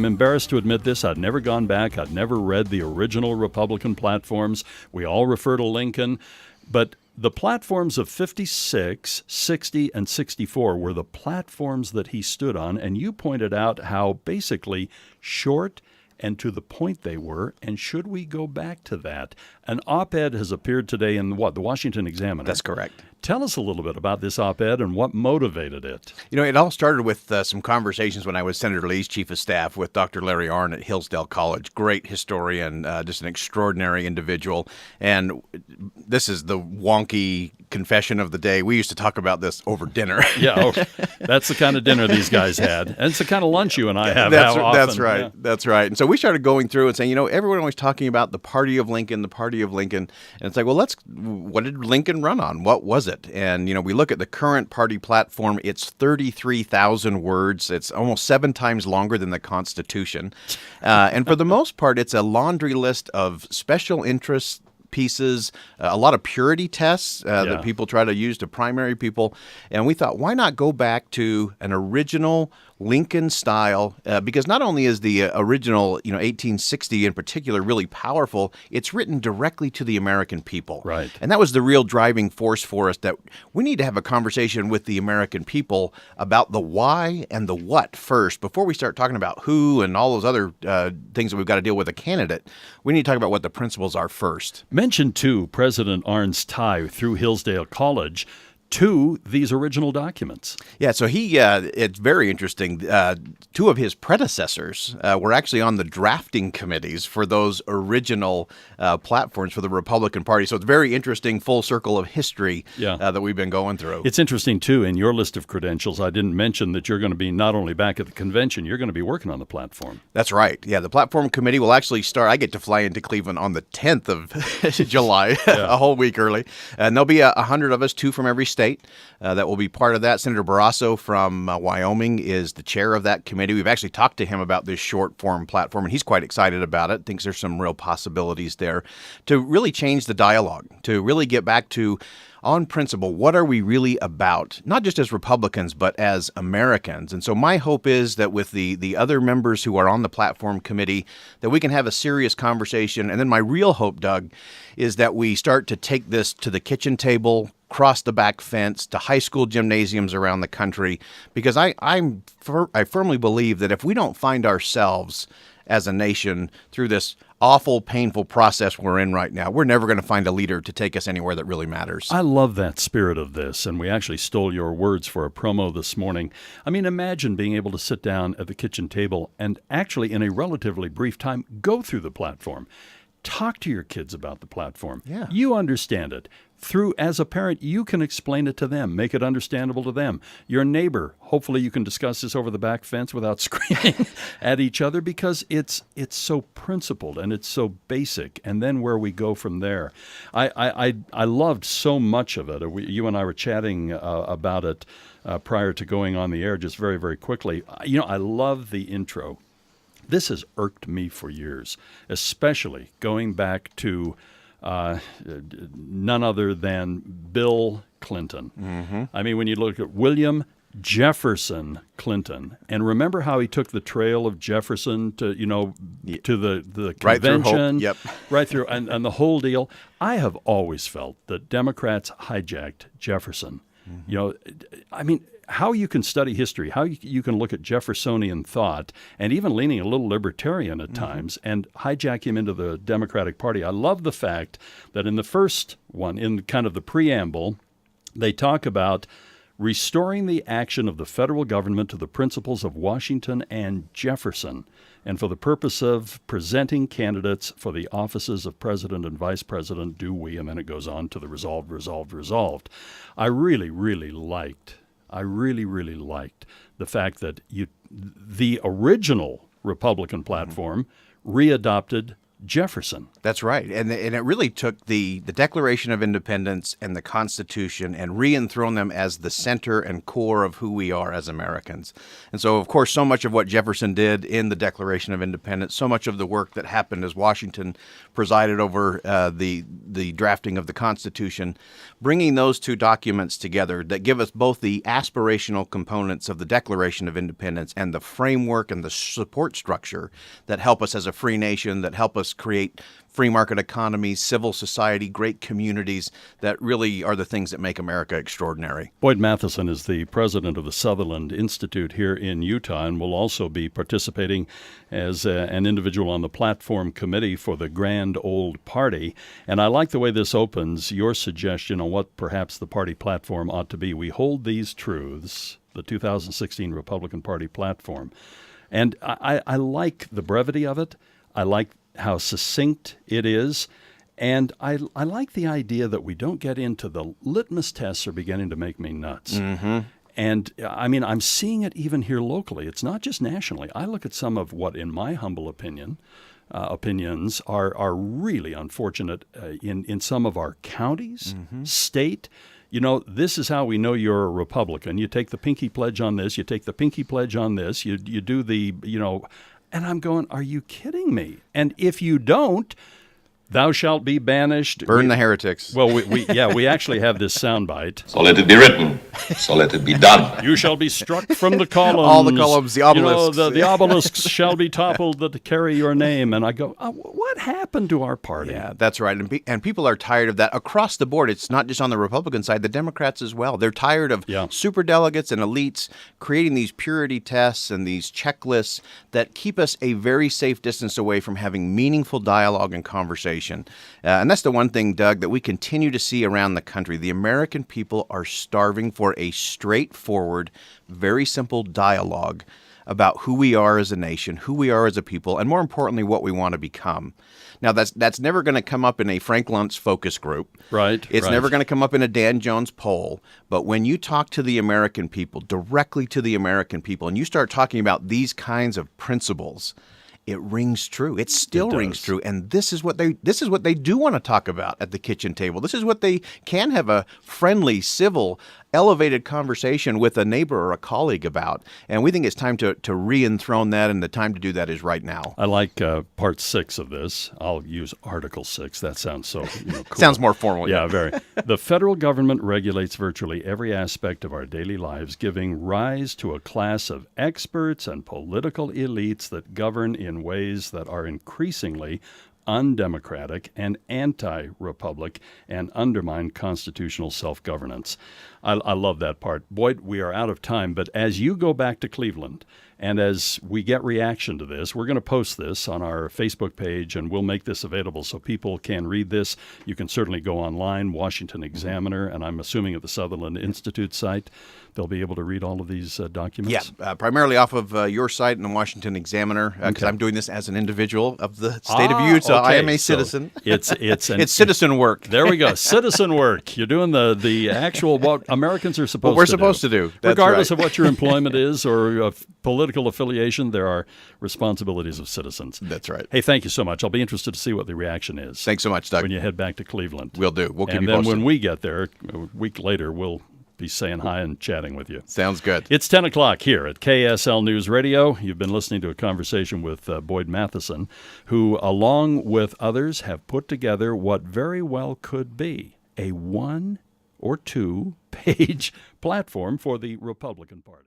I'm embarrassed to admit this. I'd never gone back. I'd never read the original Republican platforms. We all refer to Lincoln. But the platforms of 56, 60, and 64 were the platforms that he stood on. And you pointed out how basically short and to the point they were, and should we go back to that? An op-ed has appeared today in the Washington Examiner. That's correct. Tell us a little bit about this op-ed and what motivated it. You know, it all started with some conversations when I was Senator Lee's chief of staff with Dr. Larry Arnn at Hillsdale College. Great historian, just an extraordinary individual. And this is the wonky confession of the day. We used to talk about this over dinner. Yeah, that's the kind of dinner these guys had. And it's the kind of lunch you and I have. That's right. Yeah. That's right. And so we started going through and saying, you know, everyone was talking about the party of Lincoln, the party of Lincoln. And it's like, well, what did Lincoln run on? What was it? And, you know, we look at the current party platform. It's 33,000 words. It's almost 7 times longer than the Constitution. And for the most part, it's a laundry list of special interests, pieces, a lot of purity tests that people try to use to primary people. And we thought, why not go back to an original Lincoln style, because not only is the original, 1860 in particular really powerful, it's written directly to the American people. Right. And that was the real driving force for us, that we need to have a conversation with the American people about the why and the what first, before we start talking about who and all those other things that we've got to deal with a candidate. We need to talk about what the principles are first. Mention, too, President Arnn's tie through Hillsdale College to these original documents. Yeah, so it's very interesting. 2 of his predecessors were actually on the drafting committees for those original platforms for the Republican Party. So it's very interesting, full circle of history that we've been going through. It's interesting, too, in your list of credentials, I didn't mention that you're going to be not only back at the convention, you're going to be working on the platform. That's right. Yeah, the platform committee will actually start. I get to fly into Cleveland on the 10th of July, a whole week early. And there'll be 100 of us, 2 from every state. That will be part of that. Senator Barrasso from Wyoming is the chair of that committee. We've actually talked to him about this short form platform, and he's quite excited about it. Thinks there's some real possibilities there to really change the dialogue, to really get back to, on principle, what are we really about, not just as Republicans, but as Americans. And so my hope is that with the other members who are on the platform committee, that we can have a serious conversation. And then my real hope, Doug, is that we start to take this to the kitchen table, cross the back fence, to high school gymnasiums around the country, because I firmly believe that if we don't find ourselves as a nation through this awful, painful process we're in right now, we're never going to find a leader to take us anywhere that really matters. I love that spirit of this, and we actually stole your words for a promo this morning. I mean, imagine being able to sit down at the kitchen table and actually, in a relatively brief time, go through the platform. Talk to your kids about the platform. Yeah. You understand it. As a parent, you can explain it to them, make it understandable to them. Your neighbor, hopefully you can discuss this over the back fence without screaming at each other, because it's so principled and it's so basic. And then where we go from there. I loved so much of it. You and I were chatting about it prior to going on the air, just very, very quickly. I love the intro. This has irked me for years, especially going back to none other than Bill Clinton. Mm-hmm. I mean, when you look at William Jefferson Clinton, and remember how he took the trail of Jefferson to the convention, right through, and the whole deal. I have always felt that Democrats hijacked Jefferson. Mm-hmm. I mean, how you can study history, how you can look at Jeffersonian thought, and even leaning a little libertarian at times, and hijack him into the Democratic Party. I love the fact that in the first one, in kind of the preamble, they talk about restoring the action of the federal government to the principles of Washington and Jefferson, and for the purpose of presenting candidates for the offices of president and vice president, do we, and then it goes on to the resolved. I really, really liked the fact that the original Republican platform readopted Jefferson. That's right. And it really took the Declaration of Independence and the Constitution and re-enthroned them as the center and core of who we are as Americans. And so, of course, so much of what Jefferson did in the Declaration of Independence, so much of the work that happened as Washington presided over the drafting of the Constitution, bringing those two documents together that give us both the aspirational components of the Declaration of Independence and the framework and the support structure that help us as a free nation, that help us create free market economies, civil society, great communities that really are the things that make America extraordinary. Boyd Matheson is the president of the Sutherland Institute here in Utah and will also be participating as an individual on the platform committee for the Grand Old Party. And I like the way this opens, your suggestion on what perhaps the party platform ought to be. We hold these truths, the 2016 Republican Party platform. And I like the brevity of it. I like how succinct it is. And I like the idea that we don't get into the litmus tests are beginning to make me nuts. Mm-hmm. And I mean, I'm seeing it even here locally. It's not just nationally. I look at some of what, in my humble opinion, opinions are really unfortunate in some of our counties, state. You know, this is how we know you're a Republican. You take the pinky pledge on this. You take the pinky pledge on this. You do the, and I'm going, are you kidding me? And if you don't, thou shalt be banished. Burn the heretics. Well, we actually have this soundbite. So let it be written. So let it be done. You shall be struck from the columns. All the columns, the obelisks. The obelisks shall be toppled that carry your name. And I go, what happened to our party? Yeah, that's right. And people are tired of that across the board. It's not just on the Republican side, the Democrats as well. They're tired of superdelegates and elites creating these purity tests and these checklists that keep us a very safe distance away from having meaningful dialogue and conversation. And that's the one thing, Doug, that we continue to see around the country. The American people are starving for a straightforward, very simple dialogue about who we are as a nation, who we are as a people, and more importantly, what we want to become. Now, that's never going to come up in a Frank Luntz focus group. Right. It's never going to come up in a Dan Jones poll. But when you talk to the American people, directly to the American people, and you start talking about these kinds of principles, it rings true. It still rings true. And this is what they do want to talk about at the kitchen table. This is what they can have a friendly, civil, elevated conversation with a neighbor or a colleague about. And we think it's time to re-enthrone that, and the time to do that is right now. I like part 6 of this. I'll use Article 6. That sounds so cool. Sounds more formal. Yeah, very. The federal government regulates virtually every aspect of our daily lives, giving rise to a class of experts and political elites that govern in ways that are increasingly undemocratic and anti-republic and undermine constitutional self-governance. I love that part. Boyd, we are out of time, but as you go back to Cleveland and as we get reaction to this, we're going to post this on our Facebook page and we'll make this available so people can read this. You can certainly go online, Washington Examiner, and I'm assuming at the Sutherland Institute site, they'll be able to read all of these documents. Yeah, primarily off of your site and the Washington Examiner, because I'm doing this as an individual of the state of Utah. Okay. I am a citizen. So it's citizen work. There we go. Citizen work. You're doing the actual what Americans are supposed to do. What we're supposed to do. That's regardless right. of what your employment is or political affiliation, there are responsibilities of citizens. That's right. Hey, thank you so much. I'll be interested to see what the reaction is. Thanks so much, Doug. When you head back to Cleveland. We'll do. We'll keep you posted. And then posted. when we get there, a week later, we'll be saying hi and chatting with you. Sounds good. It's 10 o'clock here at KSL News Radio. You've been listening to a conversation with Boyd Matheson, who, along with others, have put together what very well could be a 1 or 2 page platform for the Republican Party.